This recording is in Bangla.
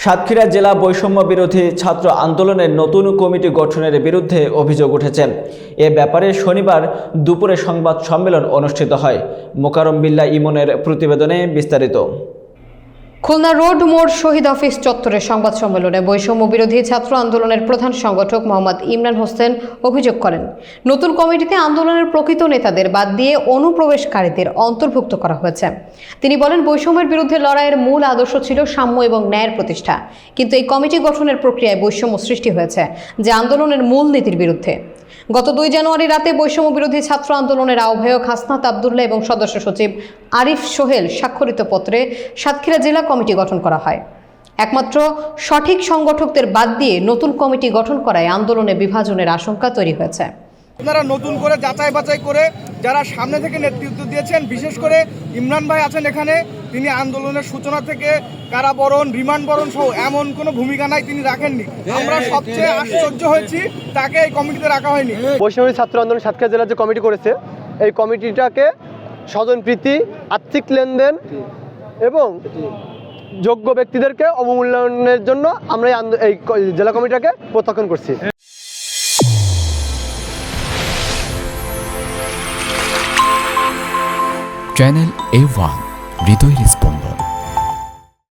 সাতক্ষীরা জেলা বৈষম্য বিরোধী ছাত্র আন্দোলনের নতুন কমিটি গঠনের বিরুদ্ধে অভিযোগ উঠেছে। এ ব্যাপারে শনিবার দুপুরে সংবাদ সম্মেলন অনুষ্ঠিত হয়। মোকাররম বিল্লাহ ইমনের প্রতিবেদনে বিস্তারিত। খুলনা রোড মোড় শহীদ অফিস চত্বরে সংবাদ সম্মেলনে বৈষম্য বিরোধী ছাত্র আন্দোলনের প্রধান সংগঠক মোহাম্মদ ইমরান হোসেন অভিযোগ করেন, নতুন কমিটিতে আন্দোলনের প্রকৃত নেতাদের বাদ দিয়ে অনুপ্রবেশকারীদের অন্তর্ভুক্ত করা হয়েছে। তিনি বলেন, বৈষম্যের বিরুদ্ধে লড়াইয়ের মূল আদর্শ ছিল সাম্য এবং ন্যায়ের প্রতিষ্ঠা, কিন্তু এই কমিটি গঠনের প্রক্রিয়ায় বৈষম্য সৃষ্টি হয়েছে, যা আন্দোলনের মূল নীতির বিরুদ্ধে। গত 2 জানুয়ারি রাতে বৈষম্য বিরোধী ছাত্র আন্দোলনের আহ্বায়ক হাসনাত আবদুল্লাহ এবং সদস্য সচিব আরিফ সোহেল স্বাক্ষরিত পত্রে সাতক্ষীরা জেলা কমিটি গঠন করা হয়। একমাত্র সঠিক সংগঠকদের বাদ দিয়ে নতুন কমিটি গঠন করায় আন্দোলনে বিভাজনের আশঙ্কা তৈরি হয়েছে। আপনারা নতুন করে যাচাই বাছাই করে যারা সামনে থেকে নেতৃত্ব দিয়েছেন, বিশেষ করে ইমরান ভাই আছেন এখানে, তিনি আন্দোলনের সূচনা থেকে কারাবরণ, রিমান্ড বরণ সহ এমন কোনো ভূমিকা নাই তিনি রাখেননি। আমরা সবচেয়ে আশ্চর্য হয়েছি তাকে এই কমিটিতে রাখা হয়নি। বৈষম্য ছাত্র আন্দোলন সাতক্ষীরা জেলা যে কমিটি করেছে, এই কমিটিটাকে স্বজনপ্রীতি, আর্থিক লেনদেন এবং যোগ্য ব্যক্তিদেরকে অবমূল্যায়নের জন্য আমরা এই জেলা কমিটিটাকে প্রত্যাখ্যান করছি। চ্যানেল A1 হৃদয়ের স্পন্দন।